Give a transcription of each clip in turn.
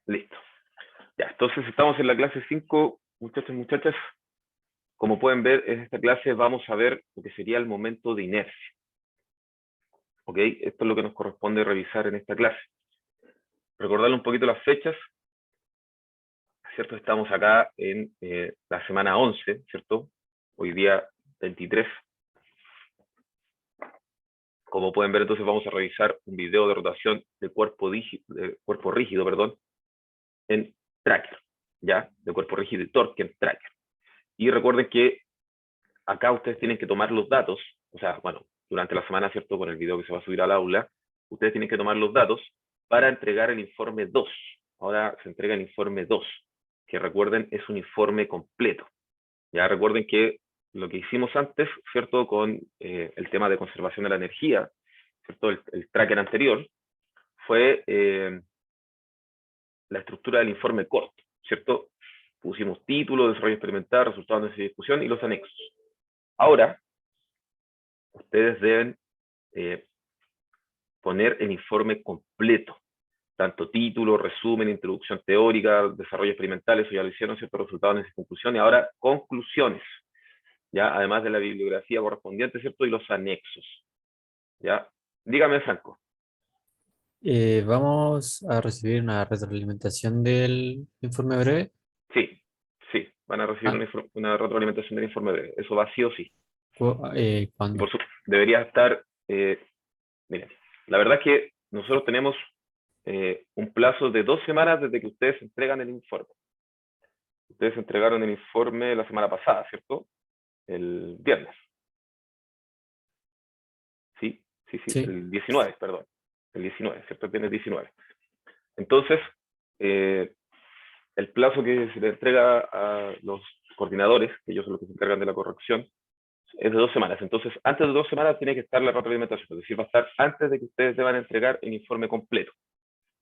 Listo. Ya, entonces estamos en la clase 5, muchachos y muchachas. Como pueden ver, en esta clase vamos a ver lo que sería el momento de inercia. ¿Ok? Esto es lo que nos corresponde revisar en esta clase. Recordarle un poquito las fechas, ¿cierto? Estamos acá en la semana 11, ¿cierto? Hoy día 23. Como pueden ver, entonces vamos a revisar un video de rotación de cuerpo rígido, perdón, en Tracker, ¿ya? De cuerpo rígido y torque en Tracker. Y recuerden que acá ustedes tienen que tomar los datos, o sea, bueno, durante la semana, ¿cierto? Con el video que se va a subir al aula, ustedes tienen que tomar los datos para entregar el informe 2. Ahora se entrega el informe 2, que recuerden es un informe completo. Ya recuerden que lo que hicimos antes, ¿cierto? Con el tema de conservación de la energía, ¿cierto? El tracker anterior, fue la estructura del informe corto, ¿cierto? Pusimos título, desarrollo experimental, resultados de esa discusión y los anexos. Ahora, ustedes deben poner el informe completo, tanto título, resumen, introducción teórica, desarrollo experimental, eso ya lo hicieron, ¿cierto? Resultados, análisis, conclusión, y ahora conclusiones, ¿ya? Además de la bibliografía correspondiente, ¿cierto? Y los anexos, ¿ya? Dígame, Franco. Vamos a recibir una retroalimentación del informe breve. Sí, sí, van a recibir Ah, una retroalimentación del informe breve, eso va sí o sí. Y por ¿Cuándo? supuesto, debería estar, miren, la verdad es que nosotros tenemos un plazo de 2 semanas desde que ustedes entregan el informe. Ustedes entregaron el informe la semana pasada, ¿cierto? El viernes. Sí, sí, sí, Sí. el 19, perdón. El 19, ¿cierto? El viernes 19. Entonces, eh, el plazo que se le entrega a los coordinadores, que ellos son los que se encargan de la corrección, es de 2 semanas. Entonces, antes de 2 semanas tiene que estar la retroalimentación, es decir, va a estar antes de que ustedes deban entregar el informe completo,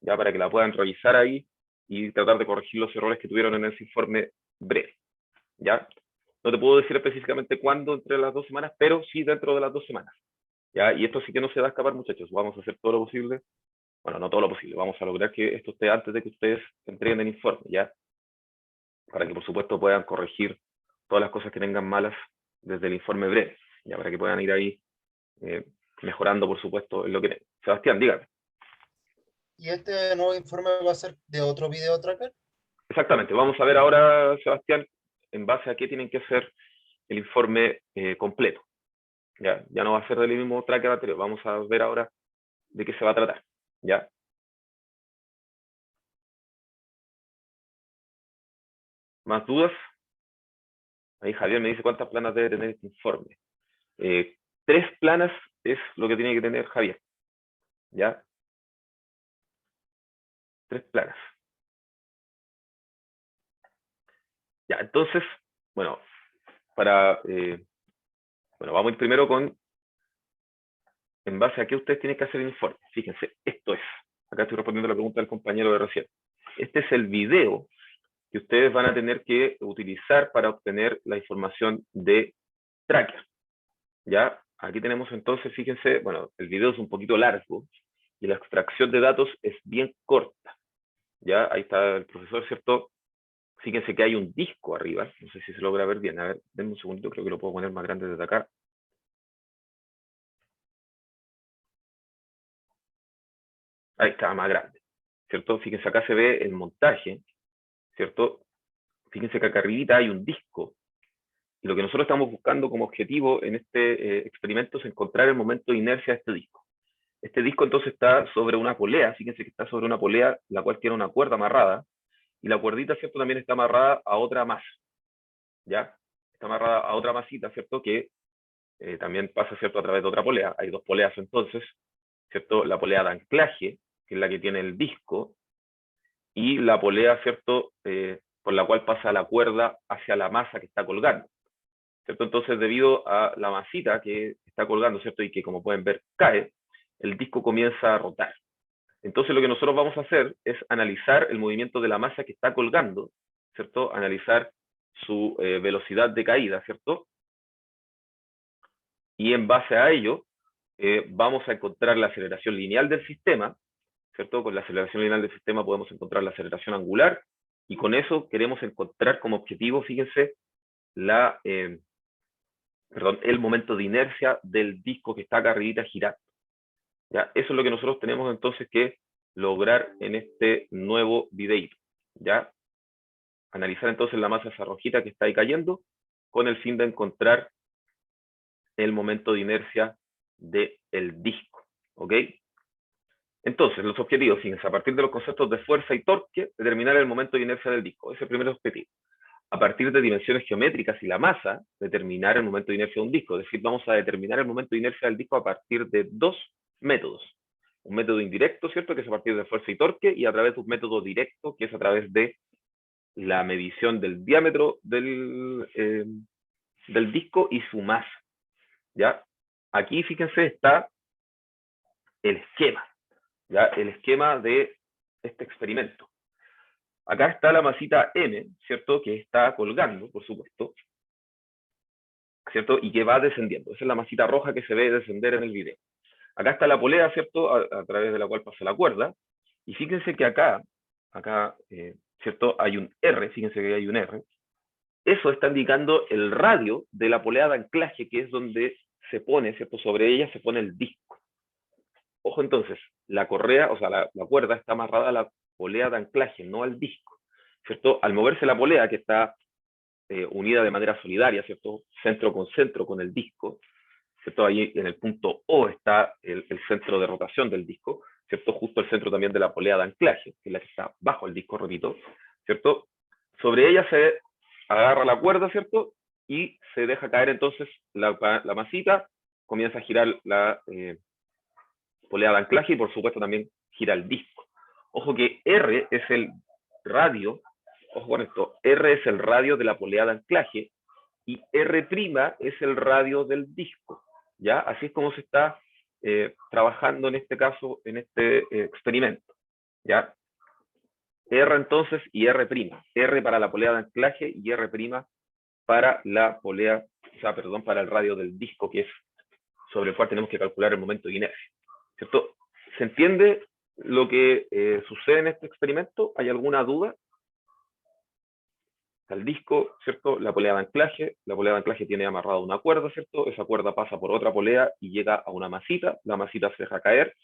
ya para que la puedan revisar ahí y tratar de corregir los errores que tuvieron en ese informe breve, ¿ya? No te puedo decir específicamente cuándo entre las 2 semanas, pero sí dentro de las 2 semanas, ¿ya? Y esto sí que no se va a escapar, muchachos. Vamos a hacer todo lo posible, bueno, no todo lo posible, vamos a lograr que esto esté antes de que ustedes entreguen el informe, ¿ya? Para que, por supuesto, puedan corregir todas las cosas que tengan malas desde el informe breve, ya para que puedan ir ahí eh, mejorando, por supuesto, en lo que... Sebastián, dígame. ¿Y este nuevo informe va a ser de otro video tracker? Exactamente, vamos a ver ahora, Sebastián, en base a qué tienen que hacer el informe completo. Ya no va a ser del mismo tracker anterior, vamos a ver ahora de qué se va a tratar. ¿Ya? ¿Más dudas? Ahí Javier me dice cuántas planas debe tener este informe. 3 planas es lo que tiene que tener Javier. ¿Ya? 3 planas. Ya, entonces, bueno, bueno, vamos a ir primero con en base a qué ustedes tienen que hacer el informe. Fíjense, esto es. Acá estoy respondiendo a la pregunta del compañero de recién. Este es el video que ustedes van a tener que utilizar para obtener la información de Tracker. ¿Ya? Aquí tenemos entonces, fíjense, bueno, el video es un poquito largo y la extracción de datos es bien corta. ¿Ya? Ahí está el profesor, ¿cierto? Fíjense que hay un disco arriba, no sé si se logra ver bien. A ver, denme un segundito, creo que lo puedo poner más grande desde acá. Ahí está, más grande, ¿cierto? Fíjense, acá se ve el montaje, ¿cierto? Fíjense que acá arribita hay un disco. Y lo que nosotros estamos buscando como objetivo en este experimento es encontrar el momento de inercia de este disco. Este disco entonces está sobre una polea, fíjense que está sobre una polea, la cual tiene una cuerda amarrada, y la cuerdita, ¿cierto? También está amarrada a otra masa, ¿ya? Está amarrada a otra masita, ¿cierto? Que también pasa, ¿cierto? A través de otra polea. Hay 2 poleas entonces, ¿cierto? La polea de anclaje, que es la que tiene el disco, y la polea, ¿cierto? Por la cual pasa la cuerda hacia la masa que está colgando, ¿cierto? Entonces, debido a la masita que está colgando, ¿cierto? Y que, como pueden ver, cae, el disco comienza a rotar. Entonces, lo que nosotros vamos a hacer es analizar el movimiento de la masa que está colgando, ¿cierto? Analizar su velocidad de caída, ¿cierto? Y en base a ello, vamos a encontrar la aceleración lineal del sistema, ¿cierto? Con la aceleración lineal del sistema podemos encontrar la aceleración angular, y con eso queremos encontrar como objetivo, fíjense, el momento de inercia del disco que está acá arribita girando. ¿Ya? Eso es lo que nosotros tenemos entonces que lograr en este nuevo videito. ¿Ya? Analizar entonces la masa esa rojita que está ahí cayendo, con el fin de encontrar el momento de inercia del disco. ¿Ok? Entonces, los objetivos, fíjense, a partir de los conceptos de fuerza y torque, determinar el momento de inercia del disco. Ese es el primer objetivo. A partir de dimensiones geométricas y la masa, determinar el momento de inercia de un disco. Es decir, vamos a determinar el momento de inercia del disco a partir de dos métodos. Un método indirecto, ¿cierto?, que es a partir de fuerza y torque, y a través de un método directo, que es a través de la medición del diámetro del disco y su masa. ¿Ya? Aquí, fíjense, está el esquema. ¿Ya? El esquema de este experimento. Acá está la masita M, ¿cierto?, que está colgando, por supuesto, ¿cierto?, y que va descendiendo. Esa es la masita roja que se ve descender en el video. Acá está la polea, ¿cierto?, a través de la cual pasa la cuerda. Y fíjense que acá ¿cierto?, hay un R, fíjense que hay un R. Eso está indicando el radio de la polea de anclaje, que es donde se pone, ¿cierto?, sobre ella se pone el disco. Ojo entonces, la correa, o sea, la cuerda está amarrada a la polea de anclaje, no al disco, ¿cierto? Al moverse la polea, que está unida de manera solidaria, ¿cierto? Centro con el disco, ¿cierto? Ahí en el punto O está el centro de rotación del disco, ¿cierto? Justo el centro también de la polea de anclaje, que es la que está bajo el disco, repito, ¿cierto? Sobre ella se agarra la cuerda, ¿cierto? Y se deja caer entonces la masita, comienza a girar la polea de anclaje y por supuesto también gira el disco. Ojo que R es el radio, ojo con esto, R es el radio de la polea de anclaje y R' es el radio del disco. ¿Ya? Así es como se está trabajando en este caso, en este experimento. ¿Ya? R entonces y R'. R para la polea de anclaje y R' para la polea, o sea, perdón, para el radio del disco, que es sobre el cual tenemos que calcular el momento de inercia. ¿Cierto? ¿Se entiende lo que sucede en este experimento? ¿Hay alguna duda? El disco, ¿cierto? La polea de anclaje tiene amarrada una cuerda, ¿cierto? Esa cuerda pasa por otra polea y llega a una masita, la masita se deja caer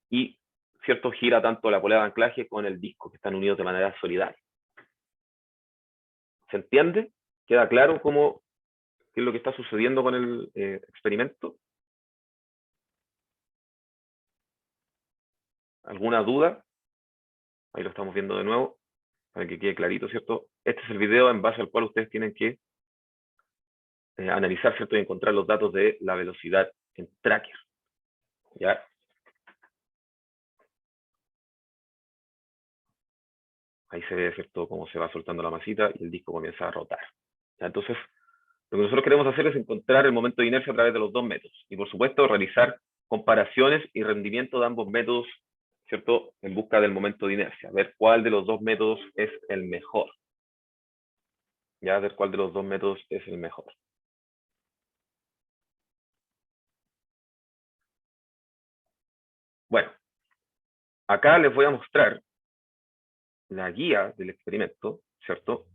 y, ¿cierto?, gira tanto la polea de anclaje con el disco, que están unidos de manera solidaria. ¿Se entiende? ¿Queda claro qué es lo que está sucediendo con el experimento? ¿Alguna duda? Ahí lo estamos viendo de nuevo, para que quede clarito, ¿cierto? Este es el video en base al cual ustedes tienen que analizar, ¿cierto?, y encontrar los datos de la velocidad en tracker. ¿Ya? Ahí se ve, ¿cierto?, cómo se va soltando la masita y el disco comienza a rotar. ¿Ya? Entonces, lo que nosotros queremos hacer es encontrar el momento de inercia a través de los dos métodos. Y por supuesto, realizar comparaciones y rendimiento de ambos métodos, ¿cierto?, en busca del momento de inercia. Ver cuál de los dos métodos es el mejor. ¿Ya? Ver cuál de los dos métodos es el mejor. Bueno, acá les voy a mostrar la guía del experimento, ¿cierto?,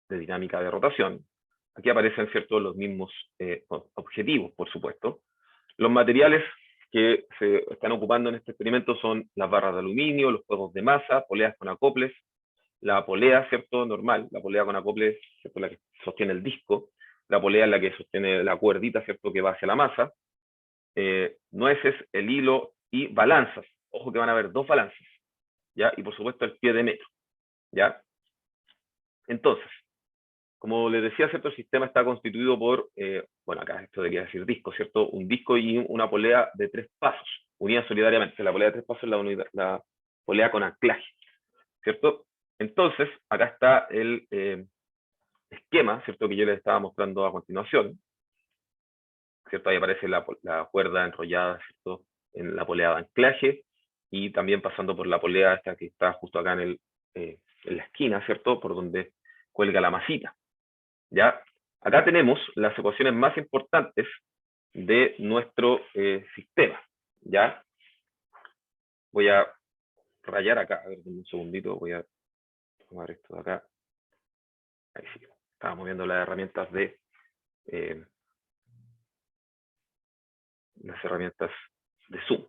de dinámica de rotación. Aquí aparecen, ¿cierto?, los mismos objetivos, por supuesto. Los materiales que se están ocupando en este experimento son las barras de aluminio, los juegos de masa, poleas con acoples, la polea, ¿cierto?, normal, la polea con acoples, ¿cierto?, la que sostiene el disco, la polea es la que sostiene la cuerdita, ¿cierto?, que va hacia la masa, nueces, el hilo y balanzas. Ojo que van a haber dos balanzas, ¿ya? Y por supuesto el pie de metro, ¿ya? Entonces, como les decía, ¿cierto?, el sistema está constituido por, bueno, acá esto debería decir disco, ¿cierto?, un disco y una polea de 3 pasos, unidas solidariamente. La polea de 3 pasos es la polea con anclaje, ¿cierto? Entonces, acá está el esquema, ¿cierto?, que yo les estaba mostrando a continuación, ¿cierto? Ahí aparece la cuerda enrollada, ¿cierto?, en la polea de anclaje, y también pasando por la polea esta que está justo acá en la esquina, ¿cierto?, por donde cuelga la masita. ¿Ya? Acá tenemos las ecuaciones más importantes de nuestro sistema. ¿Ya? Voy a rayar acá. A ver, un segundito, voy a tomar esto de acá. Ahí sí. Estábamos viendo las herramientas de Zoom.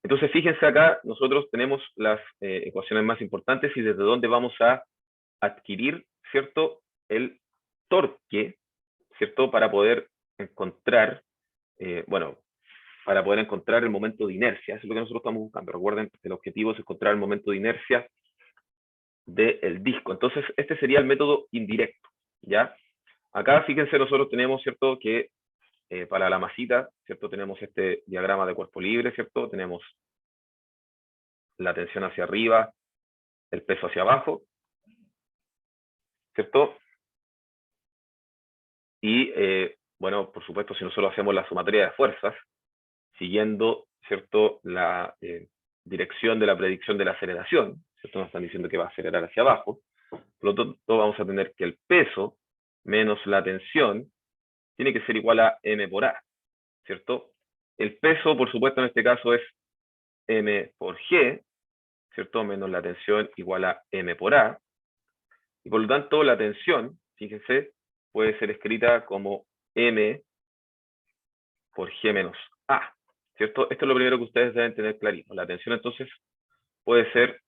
Entonces, fíjense acá, nosotros tenemos las ecuaciones más importantes y desde dónde vamos a adquirir, ¿cierto?, el torque, ¿cierto?, para poder encontrar, para poder encontrar el momento de inercia. Eso es lo que nosotros estamos buscando. Recuerden, el objetivo es encontrar el momento de inercia del disco. Entonces, este sería el método indirecto, ¿ya? Acá, fíjense, nosotros tenemos, ¿cierto?, que para la masita, ¿cierto?, tenemos este diagrama de cuerpo libre, ¿cierto? Tenemos la tensión hacia arriba, el peso hacia abajo, ¿cierto? Y, bueno, por supuesto, si nosotros hacemos la sumatoria de fuerzas, siguiendo, ¿cierto?, la dirección de la predicción de la aceleración, ¿cierto? Nos están diciendo que va a acelerar hacia abajo, por lo tanto vamos a tener que el peso menos la tensión tiene que ser igual a m por a, ¿cierto? El peso, por supuesto, en este caso es m por g, ¿cierto? Menos la tensión igual a m por a, y por lo tanto la tensión, fíjense, puede ser escrita como m por g menos a, ¿cierto? Esto es lo primero que ustedes deben tener clarito. La tensión entonces puede ser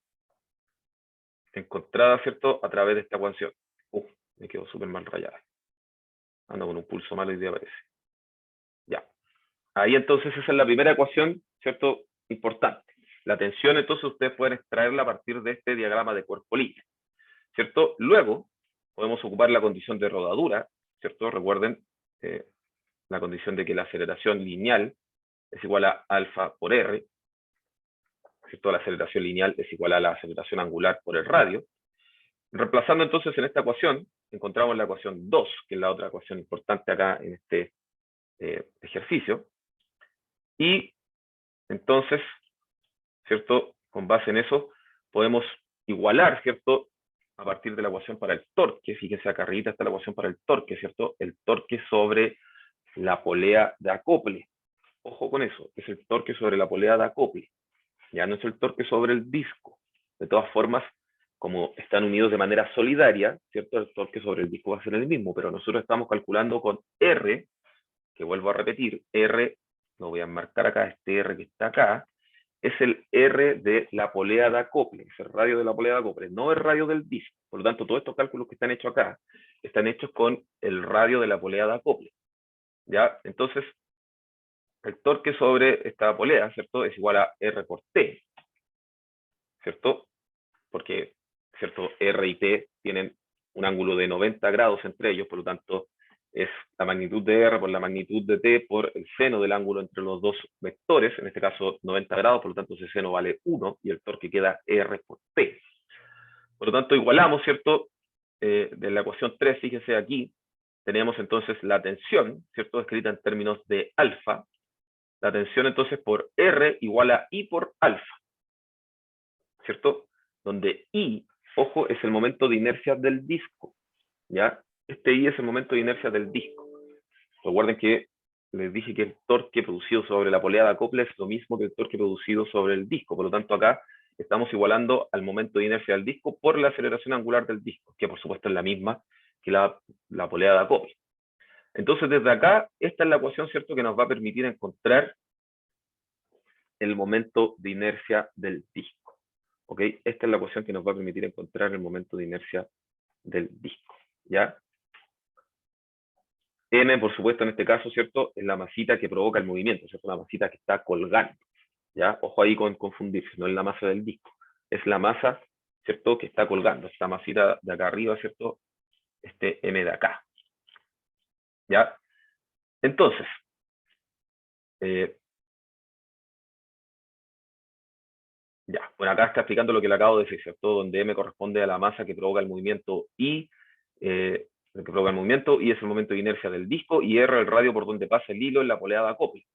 encontrada, ¿cierto?, a través de esta ecuación. Me quedó súper mal rayada. Ando con un pulso malo y día aparece. Ya. Ahí entonces esa es la primera ecuación, ¿cierto?, importante. La tensión entonces ustedes pueden extraerla a partir de este diagrama de cuerpo libre, ¿cierto? Luego podemos ocupar la condición de rodadura, ¿cierto? Recuerden la condición de que la aceleración lineal es igual a alfa por r, ¿cierto? La aceleración lineal es igual a la aceleración angular por el radio. Reemplazando entonces en esta ecuación, encontramos la ecuación 2, que es la otra ecuación importante acá en este ejercicio. Y entonces, ¿cierto?, con base en eso, podemos igualar, ¿cierto?, a partir de la ecuación para el torque. Fíjense acá arriba está la ecuación para el torque, ¿cierto? El torque sobre la polea de acople. Ojo con eso, es el torque sobre la polea de acople. Ya no es el torque sobre el disco. De todas formas, como están unidos de manera solidaria, ¿cierto?, el torque sobre el disco va a ser el mismo, pero nosotros estamos calculando con R, que vuelvo a repetir, R, lo voy a marcar acá, este R que está acá, es el R de la polea de acople, es el radio de la polea de acople, no el radio del disco. Por lo tanto, todos estos cálculos que están hechos acá, están hechos con el radio de la polea de acople. ¿Ya? Entonces, el torque sobre esta polea, ¿cierto?, es igual a R por T, ¿cierto? Porque, ¿cierto?, R y T tienen un ángulo de 90 grados entre ellos, por lo tanto, es la magnitud de R por la magnitud de T por el seno del ángulo entre los dos vectores, en este caso 90 grados, por lo tanto ese seno vale 1 y el torque queda R por T. Por lo tanto, igualamos, ¿cierto? De la ecuación 3, fíjense aquí, tenemos entonces la tensión, ¿cierto?, escrita en términos de alfa. La tensión entonces por R igual a I por alfa, ¿cierto? Donde I, ojo, es el momento de inercia del disco, ¿ya? Este I es el momento de inercia del disco. Recuerden que les dije que el torque producido sobre la polea de acople es lo mismo que el torque producido sobre el disco. Por lo tanto, acá estamos igualando al momento de inercia del disco por la aceleración angular del disco, que por supuesto es la misma que la polea de acople. Entonces, desde acá, esta es la ecuación, ¿cierto?, que nos va a permitir encontrar el momento de inercia del disco. ¿Ok? Esta es la ecuación que nos va a permitir encontrar el momento de inercia del disco. ¿Ya? M, por supuesto, en este caso, ¿cierto?, es la masita que provoca el movimiento, ¿cierto? La masita que está colgando. ¿Ya? Ojo ahí con confundirse, no es la masa del disco. Es la masa, ¿cierto?, que está colgando. Esta masita de acá arriba, ¿cierto? Este M de acá. ¿Ya? Entonces, ya, bueno, acá está explicando lo que le acabo de decir, ¿cierto? Donde M corresponde a la masa que provoca el movimiento I, que provoca el movimiento, I es el momento de inercia del disco, y R el radio por donde pasa el hilo en la polea de acople.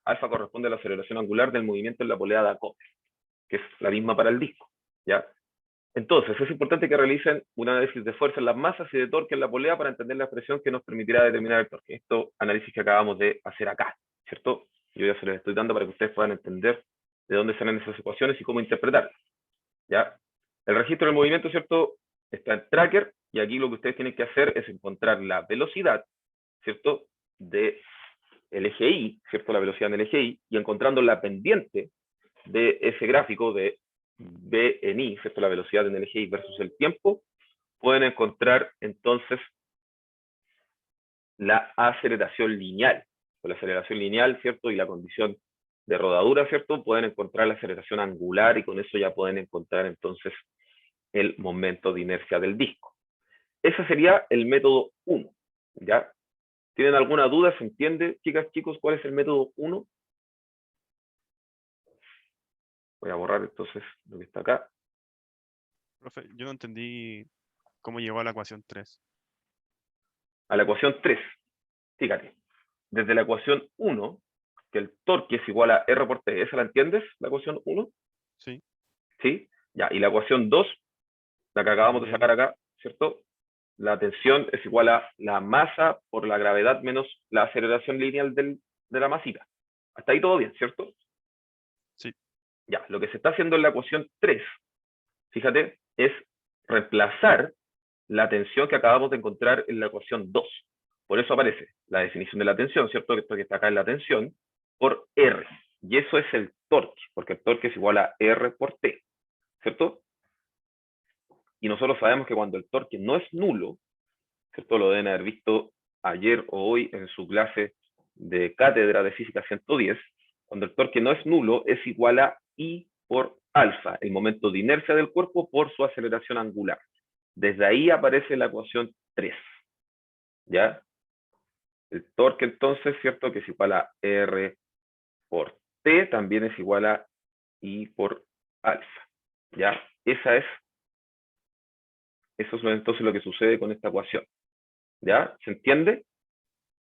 Alfa corresponde a la aceleración angular del movimiento en la polea de acople, que es la misma para el disco, ¿ya? Entonces, es importante que realicen un análisis de fuerza en las masas y de torque en la polea para entender la expresión que nos permitirá determinar el torque. Esto análisis que acabamos de hacer acá, ¿cierto? Yo ya se les estoy dando para que ustedes puedan entender de dónde salen esas ecuaciones y cómo interpretarlas. ¿ya? El registro del movimiento, ¿cierto? Está en tracker, y aquí lo que ustedes tienen que hacer es encontrar la velocidad, ¿cierto? De el eje Y, ¿cierto? La velocidad del eje Y, y encontrando la pendiente de ese gráfico de B en I, ¿cierto? La velocidad en el eje Y versus el tiempo, pueden encontrar entonces la aceleración lineal. Con la aceleración lineal, ¿cierto? Y la condición de rodadura, ¿cierto? Pueden encontrar la aceleración angular y con eso ya pueden encontrar entonces el momento de inercia del disco. Ese sería el método 1, ¿ya? ¿Tienen alguna duda? ¿Se entiende, chicas, chicos, cuál es el método 1? Voy a borrar entonces lo que está acá. Profe, yo no entendí cómo llegó a la ecuación 3. A la ecuación 3, fíjate, desde la ecuación 1, que el torque es igual a R por T, ¿esa la entiendes? La ecuación 1, Sí. ¿sí? Ya, y la ecuación 2, la que acabamos de sacar acá, ¿cierto? La tensión es igual a la masa por la gravedad menos la aceleración lineal de la masita. Hasta ahí todo bien, ¿cierto? Sí. Ya, lo que se está haciendo en la ecuación 3, fíjate, es reemplazar la tensión que acabamos de encontrar en la ecuación 2. Por eso aparece la definición de la tensión, ¿cierto? Esto que está acá en la tensión, por R. Y eso es el torque, porque el torque es igual a R por T, ¿cierto? Y nosotros sabemos que cuando el torque no es nulo, ¿cierto? Lo deben haber visto ayer o hoy en su clase de cátedra de física 110, cuando el torque no es nulo, es igual a I por alfa, el momento de inercia del cuerpo por su aceleración angular. Desde ahí aparece la ecuación 3, ¿ya? El torque entonces, ¿cierto? Que es igual a R por T, también es igual a I por alfa, ¿ya? Eso es entonces lo que sucede con esta ecuación, ¿ya? ¿Se entiende?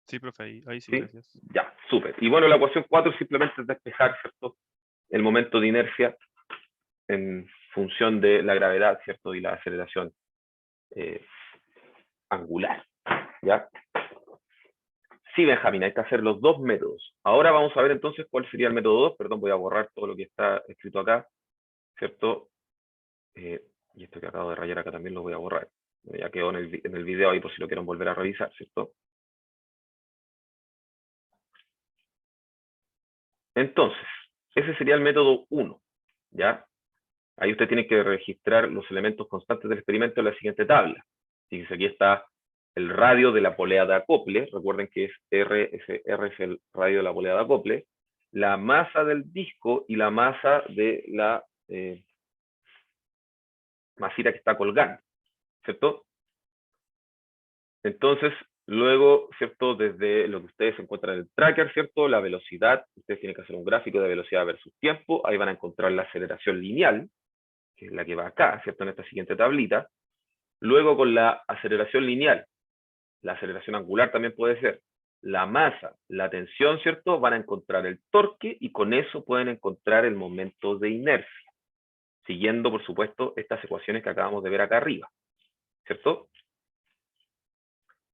Sí, profe, ahí sí, ¿Sí? gracias. Ya, súper. Y bueno, la ecuación 4 simplemente es despejar, ¿cierto? El momento de inercia en función de la gravedad, ¿cierto? Y la aceleración angular, ¿ya? Sí, Benjamín, hay que hacer los dos métodos. Ahora vamos a ver entonces cuál sería el método 2. Perdón, voy a borrar todo lo que está escrito acá, ¿cierto? Y esto que acabo de rayar acá también lo voy a borrar. Ya quedó en el video ahí por si lo quieren volver a revisar, ¿cierto? Entonces, ese sería el método 1, ¿ya? Ahí usted tiene que registrar los elementos constantes del experimento en la siguiente tabla. Fíjense, aquí está el radio de la polea de acople. Recuerden que es R es el radio de la polea de acople. La masa del disco y la masa de la masita que está colgando, ¿cierto? Entonces, luego, ¿cierto? Desde lo que ustedes encuentran en el tracker, ¿cierto? La velocidad, ustedes tienen que hacer un gráfico de velocidad versus tiempo. Ahí van a encontrar la aceleración lineal, que es la que va acá, ¿cierto? En esta siguiente tablita. Luego con la aceleración lineal, la aceleración angular también puede ser, la masa, la tensión, ¿cierto? Van a encontrar el torque y con eso pueden encontrar el momento de inercia, siguiendo, por supuesto, estas ecuaciones que acabamos de ver acá arriba, ¿cierto?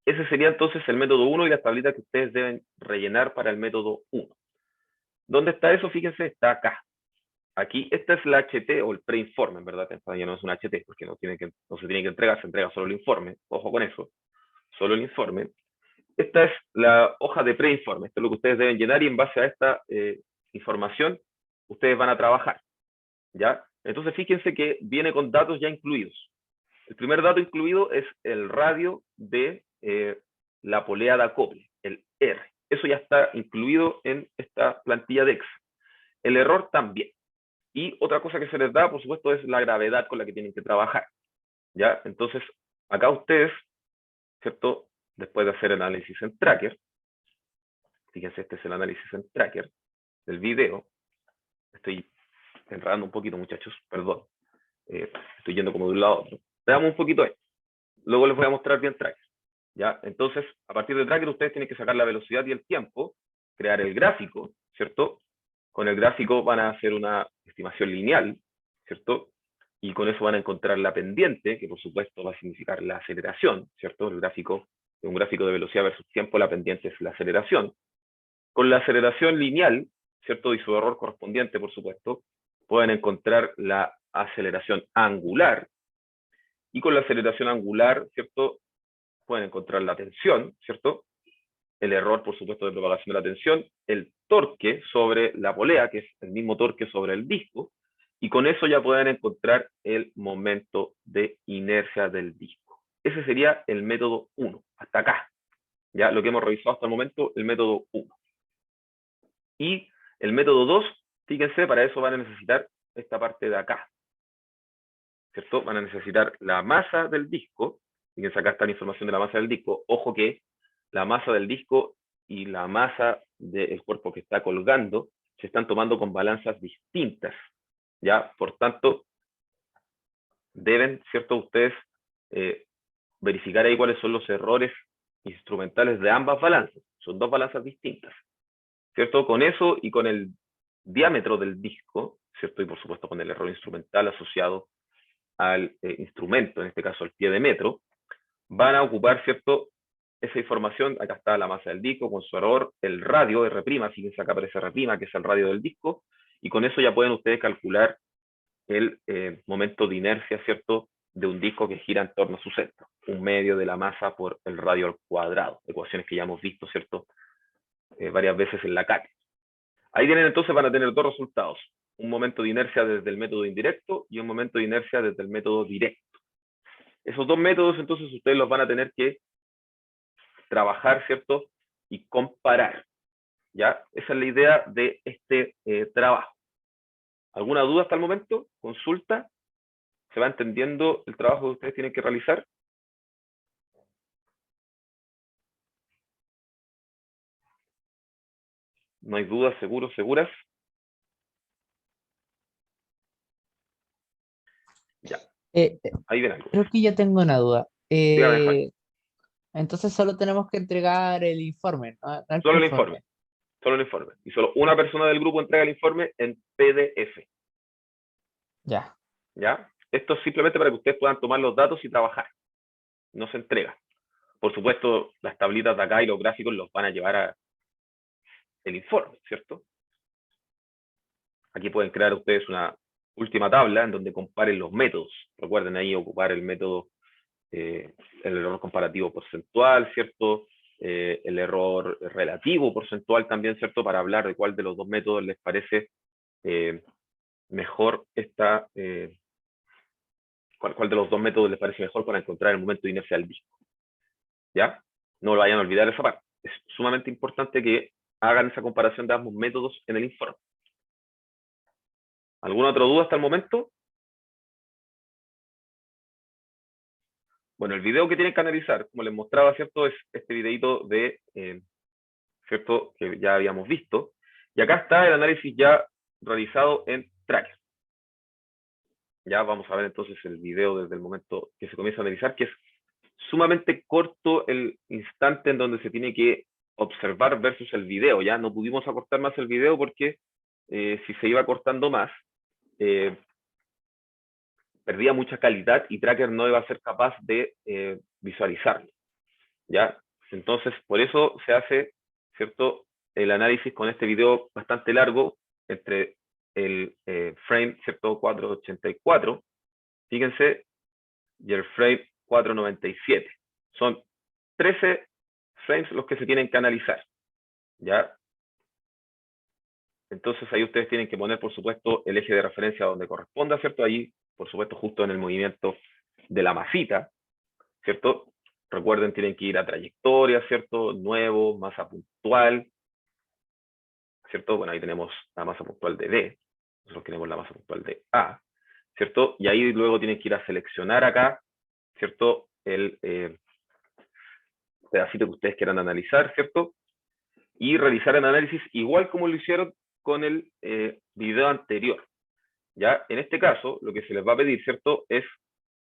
Ese sería entonces el método 1 y las tablitas que ustedes deben rellenar para el método 1. ¿Dónde está eso? Fíjense, está acá. Aquí, esta es la HT o el preinforme, en verdad, ya no es una HT, porque no se tiene que entregar, se entrega solo el informe, ojo con eso, solo el informe. Esta es la hoja de preinforme, esto es lo que ustedes deben llenar y en base a esta información, ustedes van a trabajar, ¿ya? Entonces, fíjense que viene con datos ya incluidos. El primer dato incluido es el radio de la polea de acople, el R. Eso ya está incluido en esta plantilla de Excel. El error también. Y otra cosa que se les da, por supuesto, es la gravedad con la que tienen que trabajar, ¿ya? Entonces, acá ustedes, ¿cierto? Después de hacer el análisis en tracker, fíjense, este es el análisis en tracker del video. Estoy enredando un poquito, muchachos, perdón. Estoy yendo como de un lado a otro. Veamos un poquito ahí. Luego les voy a mostrar bien tracker, ¿ya? Entonces, a partir de tracker, ustedes tienen que sacar la velocidad y el tiempo, crear el gráfico, ¿cierto? Con el gráfico van a hacer una estimación lineal, ¿cierto? Y con eso van a encontrar la pendiente, que por supuesto va a significar la aceleración, ¿cierto? Un gráfico de velocidad versus tiempo, la pendiente es la aceleración. Con la aceleración lineal, ¿cierto? Y su error correspondiente, por supuesto, pueden encontrar la aceleración angular, y con la aceleración angular, ¿cierto? Pueden encontrar la tensión, ¿cierto? El error, por supuesto, de propagación de la tensión, el torque sobre la polea, que es el mismo torque sobre el disco, y con eso ya pueden encontrar el momento de inercia del disco. Ese sería el método 1, hasta acá. Ya lo que hemos revisado hasta el momento, el método 1. Y el método 2, fíjense, para eso van a necesitar esta parte de acá, ¿cierto? Van a necesitar la masa del disco. Fíjense, acá está la información de la masa del disco. Ojo que la masa del disco y la masa del cuerpo que está colgando se están tomando con balanzas distintas, ¿ya? Por tanto, deben, ¿cierto? Ustedes verificar ahí cuáles son los errores instrumentales de ambas balanzas. Son dos balanzas distintas, ¿cierto? Con eso y con el diámetro del disco, ¿cierto? Y por supuesto con el error instrumental asociado al instrumento, en este caso el pie de metro, van a ocupar, ¿cierto? Esa información. Acá está la masa del disco con su error, el radio R', fíjense acá aparece R', que es el radio del disco, y con eso ya pueden ustedes calcular el momento de inercia, ¿cierto?, de un disco que gira en torno a su centro, un medio de la masa por el radio al cuadrado, ecuaciones que ya hemos visto, ¿cierto?, varias veces en la cátedra. Ahí tienen entonces, van a tener dos resultados, un momento de inercia desde el método indirecto y un momento de inercia desde el método directo. Esos dos métodos entonces ustedes los van a tener que trabajar, ¿cierto?, y comparar, ¿ya? Esa es la idea de este trabajo. ¿Alguna duda hasta el momento? ¿Consulta? ¿Se va entendiendo el trabajo que ustedes tienen que realizar? ¿No hay dudas, seguros, seguras? Ya, ahí ven algo. Creo que yo tengo una duda. Dígame, Juan. Entonces solo tenemos que entregar el informe, ¿no? No el Solo el informe. informe. Solo el informe. Y solo una persona del grupo entrega el informe en PDF. Ya. ¿Ya? Esto es simplemente para que ustedes puedan tomar los datos y trabajar. No se entrega. Por supuesto, las tablitas de acá y los gráficos los van a llevar a el informe, ¿cierto? Aquí pueden crear ustedes una última tabla en donde comparen los métodos. Recuerden ahí ocupar el método, el error comparativo porcentual, ¿cierto? El error relativo porcentual también, ¿cierto? Para hablar de cuál de los dos métodos les parece mejor cuál de los dos métodos les parece mejor para encontrar el momento de inercia del disco. ¿Ya? No lo vayan a olvidar esa parte. Es sumamente importante que hagan esa comparación de ambos métodos en el informe. ¿Alguna otra duda hasta el momento? Bueno, el video que tienen que analizar, como les mostraba, ¿cierto? Es este videito de, ¿cierto? Que ya habíamos visto. Y acá está el análisis ya realizado en Tracker. Ya vamos a ver entonces el video desde el momento que se comienza a analizar, que es sumamente corto el instante en donde se tiene que observar versus el video. Ya no pudimos acortar más el video porque si se iba cortando más, perdía mucha calidad y Tracker no iba a ser capaz de visualizarlo, ¿ya? Entonces, por eso se hace, ¿cierto?, el análisis con este video bastante largo, entre el frame, ¿cierto?, 484, fíjense, y el frame 497. Son 13 frames los que se tienen que analizar, ¿ya? Entonces ahí ustedes tienen que poner, por supuesto, el eje de referencia donde corresponda, ¿cierto? Ahí, por supuesto, justo en el movimiento de la masita, ¿cierto? Recuerden, tienen que ir a trayectoria, ¿cierto? Nuevo, masa puntual, ¿cierto? Bueno, ahí tenemos la masa puntual de D, nosotros tenemos la masa puntual de A, ¿cierto? Y ahí luego tienen que ir a seleccionar acá, ¿cierto? El pedacito que ustedes quieran analizar, ¿cierto? Y realizar el análisis igual como lo hicieron con el video anterior. Ya, en este caso, lo que se les va a pedir, ¿cierto?, es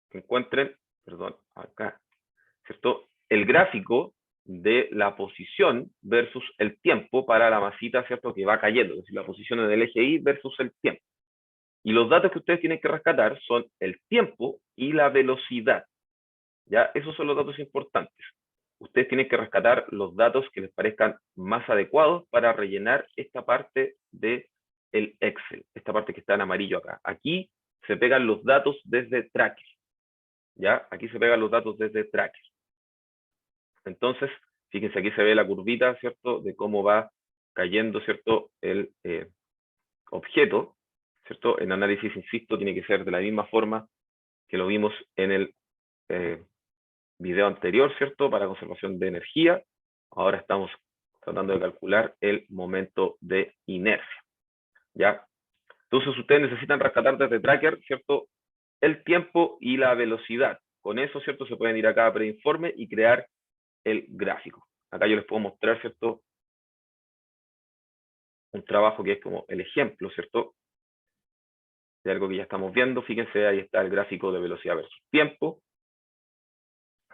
que encuentren, perdón, acá, ¿cierto?, el gráfico de la posición versus el tiempo para la masita, ¿cierto?, que va cayendo, es decir, la posición en el eje Y versus el tiempo. Y los datos que ustedes tienen que rescatar son el tiempo y la velocidad. ¿Ya? Esos son los datos importantes. Ustedes tienen que rescatar los datos que les parezcan más adecuados para rellenar esta parte del Excel, esta parte que está en amarillo acá. Aquí se pegan los datos desde Tracker. ¿Ya? Aquí se pegan los datos desde Tracker. Entonces, fíjense, aquí se ve la curvita, ¿cierto? De cómo va cayendo, ¿cierto? El objeto, ¿cierto? En análisis, insisto, tiene que ser de la misma forma que lo vimos en el video anterior, ¿cierto? Para conservación de energía. Ahora estamos tratando de calcular el momento de inercia, ¿ya? Entonces ustedes necesitan rescatar desde Tracker, ¿cierto? El tiempo y la velocidad. Con eso, ¿cierto? Se pueden ir acá a preinforme y crear el gráfico. Acá yo les puedo mostrar, ¿cierto? Un trabajo que es como el ejemplo, ¿cierto? De algo que ya estamos viendo. Fíjense, ahí está el gráfico de velocidad versus tiempo,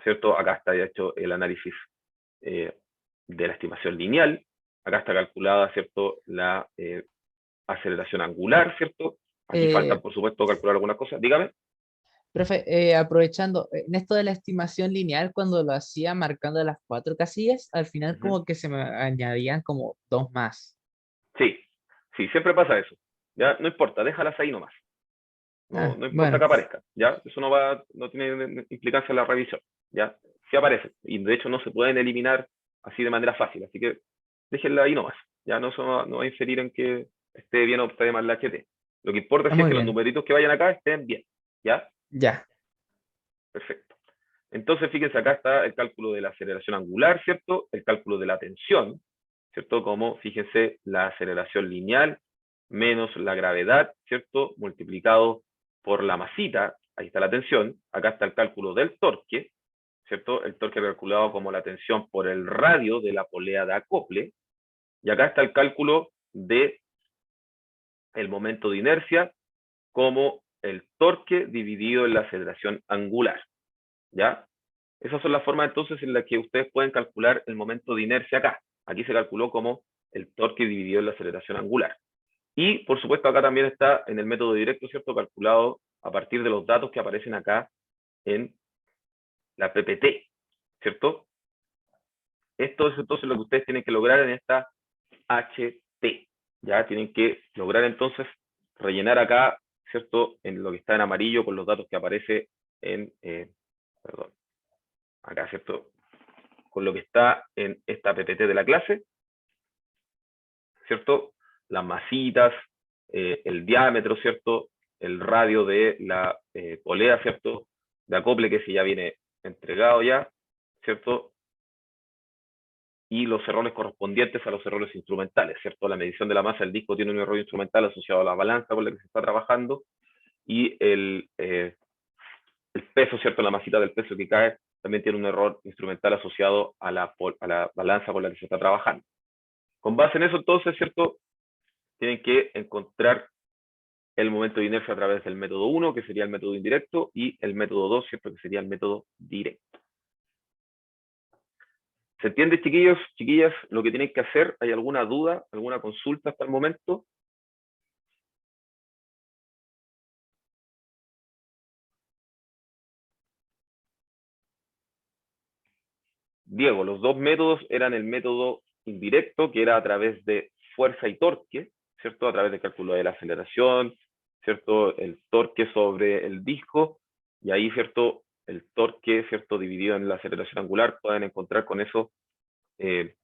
¿cierto? Acá está, de hecho, el análisis de la estimación lineal. Acá está calculada, ¿cierto? La aceleración angular, ¿cierto? Aquí faltan, por supuesto, calcular algunas cosas. Dígame. Profe, aprovechando, en esto de la estimación lineal, cuando lo hacía marcando las 4 casillas, al final como que se me añadían como 2 más. Sí, sí, siempre pasa eso. Ya, no importa, déjalas ahí nomás. No, no importa Bueno, que aparezca, ¿ya? Eso no tiene implicancia en la revisión, ¿ya? Sí aparecen, y de hecho no se pueden eliminar así de manera fácil, así que déjenla ahí nomás, ¿ya? No, eso no va a inferir en que esté bien o esté mal la HT. Lo que importa es muy que los bien, numeritos que vayan acá estén bien, ¿ya? ya. Perfecto. Entonces, fíjense, acá está el cálculo de la aceleración angular, ¿cierto? El cálculo de la tensión, ¿cierto? Como, fíjense, la aceleración lineal menos la gravedad, ¿cierto? Multiplicado por la masita, ahí está la tensión. Acá está el cálculo del torque, ¿cierto? El torque calculado como la tensión por el radio de la polea de acople. Y acá está el cálculo de el momento de inercia como el torque dividido en la aceleración angular, ¿ya? Esas son las formas entonces en las que ustedes pueden calcular el momento de inercia acá. Aquí se calculó como el torque dividido en la aceleración angular. Y, por supuesto, acá también está en el método directo, ¿cierto? Calculado a partir de los datos que aparecen acá en la PPT, ¿cierto? Esto es entonces lo que ustedes tienen que lograr en esta HT. Ya tienen que lograr entonces rellenar acá, ¿cierto? En lo que está en amarillo con los datos que aparece en, perdón, acá, ¿cierto? Con lo que está en esta PPT de la clase, ¿cierto? Las masitas, el diámetro, ¿cierto? El radio de la polea, ¿cierto? De acople que si ya viene entregado ya, ¿cierto? Y los errores correspondientes a los errores instrumentales, ¿cierto? La medición de la masa del disco tiene un error instrumental asociado a la balanza con la que se está trabajando y el peso, ¿cierto? La masita del peso que cae también tiene un error instrumental asociado a la balanza con la que se está trabajando. Con base en eso, entonces, ¿cierto? Tienen que encontrar el momento de inercia a través del método 1, que sería el método indirecto, y el método 2, ¿cierto? Que sería el método directo. ¿Se entiende, chiquillos, chiquillas, lo que tienen que hacer? ¿Hay alguna duda, alguna consulta hasta el momento? Diego, los dos métodos eran el método indirecto, que era a través de fuerza y torque, ¿cierto? A través del cálculo de la aceleración, ¿cierto? El torque sobre el disco, y ahí, ¿cierto? El torque, ¿cierto? Dividido en la aceleración angular, pueden encontrar con eso el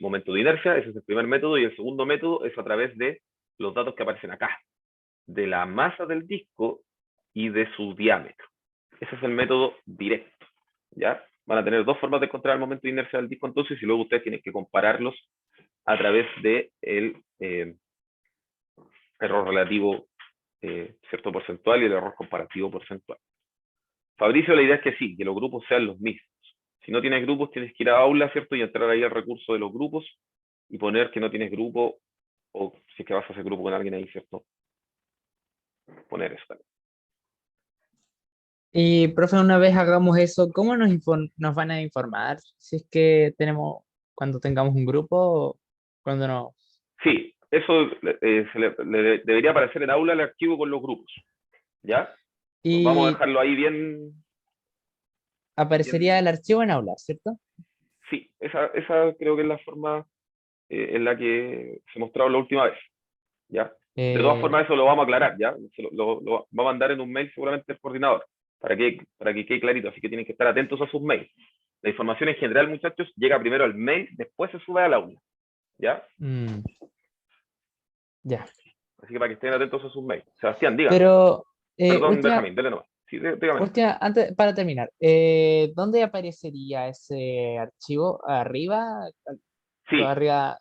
momento de inercia. Ese es el primer método, y el segundo método es a través de los datos que aparecen acá, de la masa del disco y de su diámetro. Ese es el método directo, ¿ya? Van a tener dos formas de encontrar el momento de inercia del disco entonces, y luego ustedes tienen que compararlos a través del error relativo, cierto, porcentual, y el error comparativo porcentual. Fabricio, la idea es que sí, que los grupos sean los mismos. Si no tienes grupos, tienes que ir a aula, ¿cierto? Y entrar ahí al recurso de los grupos y poner que no tienes grupo, o si es que vas a hacer grupo con alguien ahí, ¿cierto? Poner eso también. Y, profe, una vez hagamos eso, ¿cómo nos van a informar si es que cuando tengamos un grupo, o cuando no? Sí, eso debería aparecer en aula el archivo con los grupos, ¿ya? Vamos a Y dejarlo ahí bien, aparecería el bien. archivo en aula, ¿cierto? Sí, esa creo que es la forma en la que se mostraba la última vez, ¿ya? De todas Eh, formas, eso lo vamos a aclarar, ¿ya? Lo va a mandar en un mail seguramente el coordinador, para que quede clarito, así que tienen que estar atentos a sus mails. La información en general, muchachos, llega primero al mail, después se sube al aula, ¿ya? mm, ya. Así que para que estén atentos a sus mails. Sebastián, dígame. Pero, Perdón, última, Benjamín, dele nomás. Sí, dígame. antes, para terminar, ¿dónde aparecería ese archivo? ¿Arriba? Sí, ¿Arriba?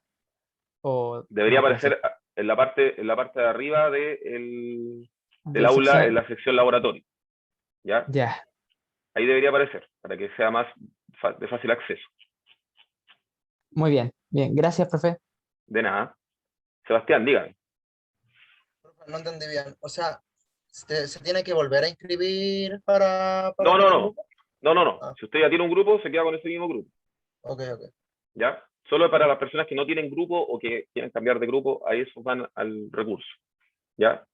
¿O debería no aparece? aparecer en la parte de arriba del De aula, en sección. la sección laboratorio, ¿ya? Ya, Ahí debería aparecer, para que sea más de fácil acceso. muy bien, bien. Gracias, profe. De nada. Sebastián, dígame. No entendí bien. O sea, se tiene que volver a inscribir para No, no, tener no. grupo. No, no, no. Ah, Si usted ya tiene un grupo, se queda con ese mismo grupo, ok, ok. ¿ya? Solo para las personas que no tienen grupo o que quieren cambiar de grupo, ahí esos van al recurso, ¿ya?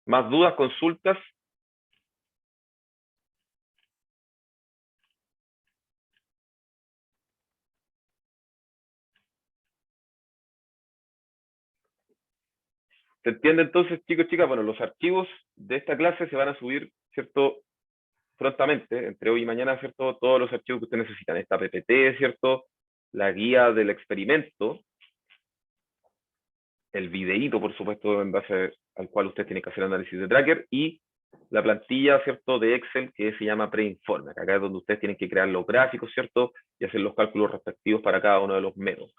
¿Más dudas, consultas? ¿Se entiende entonces, chicos, chicas? Bueno, los archivos de esta clase se van a subir, ¿cierto? Prontamente, entre hoy y mañana, ¿cierto? Todos los archivos que ustedes necesitan. Esta PPT, ¿cierto? La guía del experimento, el videíto, por supuesto, en base al cual usted tiene que hacer análisis de tracker, y la plantilla, ¿cierto?, de Excel que se llama preinforme. Acá es donde ustedes tienen que crear los gráficos, ¿cierto?, y hacer los cálculos respectivos para cada uno de los métodos.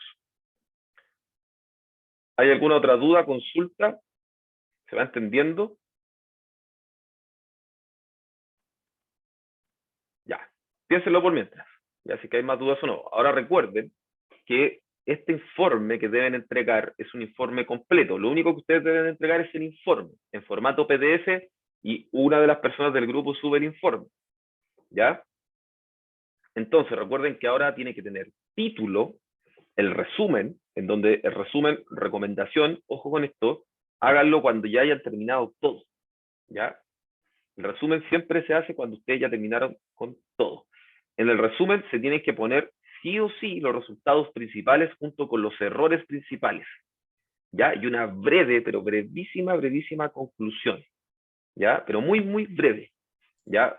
¿Hay alguna otra duda, consulta? ¿Se va entendiendo? Ya, piénsenlo por mientras, ya si que hay más dudas o no. Ahora recuerden que este informe que deben entregar es un informe completo. Lo único que ustedes deben entregar es el informe en formato PDF y una de las personas del grupo sube el informe, ¿ya? Entonces, recuerden que ahora tiene que tener título, el resumen, en donde el resumen, recomendación, ojo con esto, háganlo cuando ya hayan terminado todo, ¿ya? El resumen siempre se hace cuando ustedes ya terminaron con todo. En el resumen se tienen que poner sí o sí los resultados principales junto con los errores principales, ¿ya? Y una breve, pero brevísima, brevísima conclusión, ¿ya? Pero muy, muy breve, ¿ya?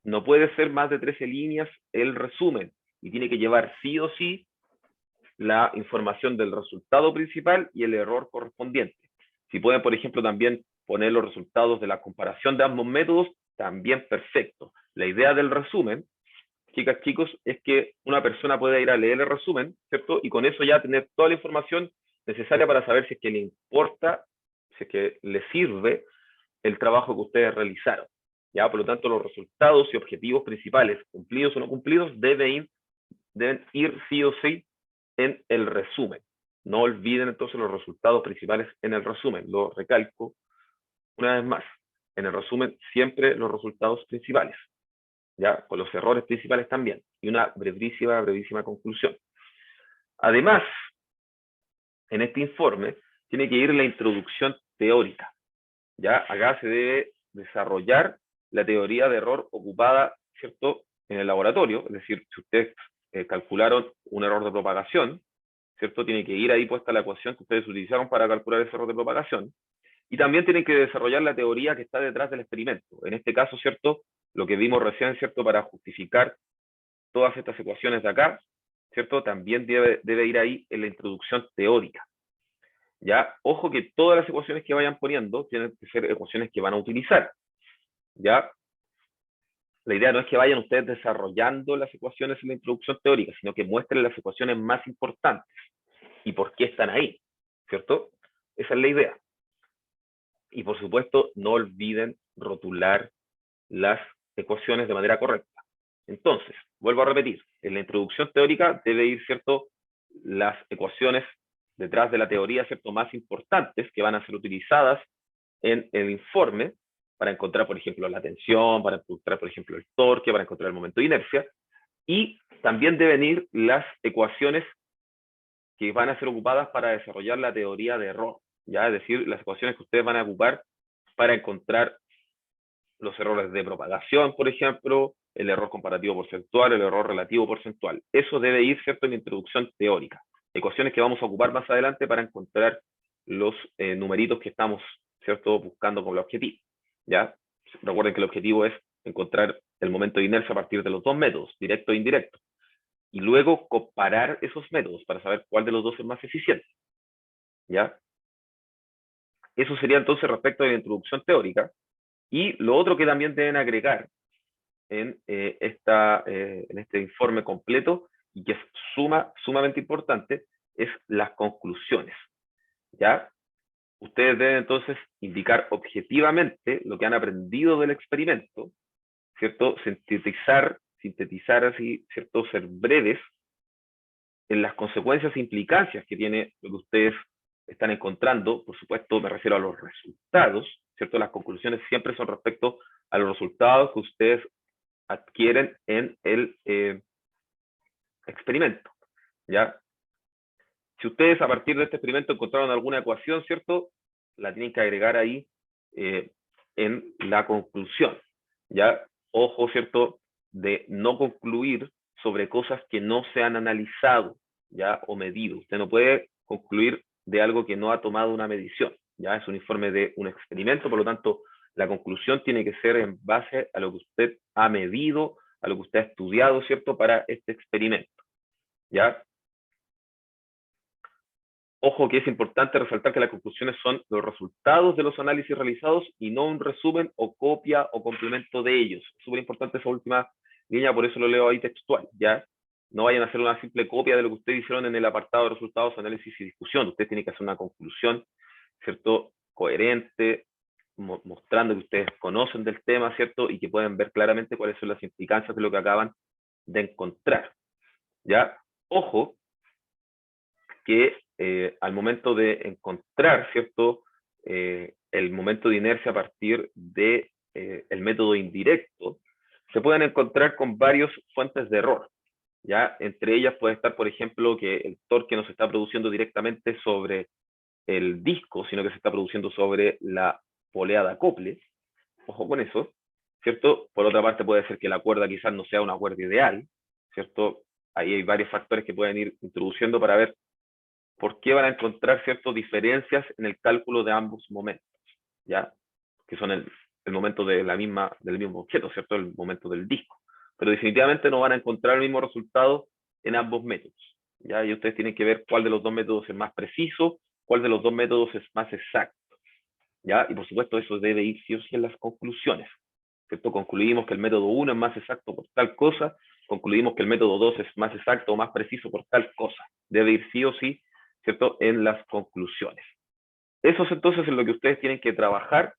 No puede ser más de 13 líneas el resumen y tiene que llevar sí o sí la información del resultado principal y el error correspondiente. Si pueden, por ejemplo, también poner los resultados de la comparación de ambos métodos, también perfecto. La idea del resumen, chicas, chicos, es que una persona pueda ir a leer el resumen, ¿cierto? Y con eso ya tener toda la información necesaria para saber si es que le importa, si es que le sirve el trabajo que ustedes realizaron. ¿Ya? Por lo tanto, los resultados y objetivos principales, cumplidos o no cumplidos, deben ir sí o sí en el resumen. No olviden entonces los resultados principales en el resumen. Lo recalco una vez más. En el resumen, siempre los resultados principales, ¿ya? Con los errores principales también. Y una brevísima, brevísima conclusión. Además, en este informe, tiene que ir la introducción teórica, ¿ya? Acá se debe desarrollar la teoría de error ocupada, ¿cierto?, en el laboratorio. Es decir, si ustedes calcularon un error de propagación, ¿cierto? Tiene que ir ahí puesta la ecuación que ustedes utilizaron para calcular ese error de propagación. Y también tienen que desarrollar la teoría que está detrás del experimento. En este caso, ¿cierto? Lo que vimos recién, ¿cierto? Para justificar todas estas ecuaciones de acá, ¿cierto? También debe ir ahí en la introducción teórica. ¿Ya? Ojo que todas las ecuaciones que vayan poniendo tienen que ser ecuaciones que van a utilizar. ¿Ya? La idea no es que vayan ustedes desarrollando las ecuaciones en la introducción teórica, sino que muestren las ecuaciones más importantes y por qué están ahí, ¿cierto? Esa es la idea. Y por supuesto, no olviden rotular las ecuaciones de manera correcta. Entonces, vuelvo a repetir, en la introducción teórica debe ir, ¿cierto?, las ecuaciones detrás de la teoría, ¿cierto?, más importantes que van a ser utilizadas en el informe para encontrar, por ejemplo, la tensión, para encontrar, por ejemplo, el torque, para encontrar el momento de inercia, y también deben ir las ecuaciones que van a ser ocupadas para desarrollar la teoría de error, ¿ya? Es decir, las ecuaciones que ustedes van a ocupar para encontrar los errores de propagación, por ejemplo, el error comparativo porcentual, el error relativo porcentual. Eso debe ir, ¿cierto?, en la introducción teórica. Ecuaciones que vamos a ocupar más adelante para encontrar los numeritos que estamos, ¿cierto?, buscando como el objetivo. ¿Ya? Recuerden que el objetivo es encontrar el momento de inercia a partir de los dos métodos, directo e indirecto. Y luego comparar esos métodos para saber cuál de los dos es más eficiente. ¿Ya? Eso sería entonces respecto de la introducción teórica. Y lo otro que también deben agregar en este informe completo, y que es sumamente importante, es las conclusiones. ¿Ya? Ustedes deben entonces indicar objetivamente lo que han aprendido del experimento, ¿cierto? Sintetizar así, ¿cierto? Ser breves en las consecuencias e implicancias que tiene lo que ustedes están encontrando. Por supuesto, me refiero a los resultados, ¿cierto? Las conclusiones siempre son respecto a los resultados que ustedes adquieren en el experimento, ¿ya? Si ustedes a partir de este experimento encontraron alguna ecuación, ¿cierto?, la tienen que agregar ahí en la conclusión, ¿ya? Ojo, ¿cierto?, de no concluir sobre cosas que no se han analizado, ¿ya?, o medido. Usted no puede concluir de algo que no ha tomado una medición, ¿ya? Es un informe de un experimento, por lo tanto, la conclusión tiene que ser en base a lo que usted ha medido, a lo que usted ha estudiado, ¿cierto?, para este experimento, ¿ya? Ojo que es importante resaltar que las conclusiones son los resultados de los análisis realizados y no un resumen o copia o complemento de ellos. Es súper importante esa última línea, por eso lo leo ahí textual, ¿ya? No vayan a hacer una simple copia de lo que ustedes hicieron en el apartado de resultados, análisis y discusión. Usted tiene que hacer una conclusión, ¿cierto?, coherente, mostrando que ustedes conocen del tema, ¿cierto?, y que pueden ver claramente cuáles son las implicancias de lo que acaban de encontrar, ¿ya? Ojo que al momento de encontrar, ¿cierto?, el momento de inercia a partir de el método indirecto, se pueden encontrar con varias fuentes de error, ¿ya? Entre ellas puede estar, por ejemplo, que el torque no se está produciendo directamente sobre el disco, sino que se está produciendo sobre la polea de acople. Ojo con eso, ¿cierto? Por otra parte, puede ser que la cuerda quizás no sea una cuerda ideal, ¿cierto? Ahí hay varios factores que pueden ir introduciendo para ver por qué van a encontrar ciertas diferencias en el cálculo de ambos momentos, ¿ya? Que son el momento de del mismo objeto, ¿cierto? El momento del disco. Pero definitivamente no van a encontrar el mismo resultado en ambos métodos, ¿ya? Y ustedes tienen que ver cuál de los dos métodos es más preciso, cuál de los dos métodos es más exacto, ¿ya? Y por supuesto eso debe ir sí o sí en las conclusiones, ¿cierto? Concluimos que el método 1 es más exacto por tal cosa, concluimos que el método 2 es más exacto o más preciso por tal cosa. Debe ir sí o sí, ¿cierto?, en las conclusiones. Eso es entonces en lo que ustedes tienen que trabajar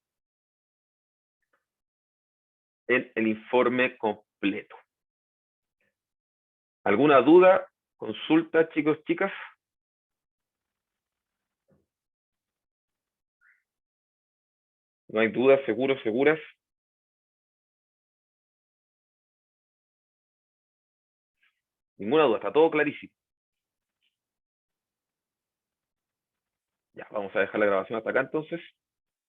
en el informe completo. ¿Alguna duda? ¿Consulta, chicos, chicas? ¿No hay dudas? ¿Seguros, seguras? Ninguna duda, está todo clarísimo. Ya, vamos a dejar la grabación hasta acá entonces.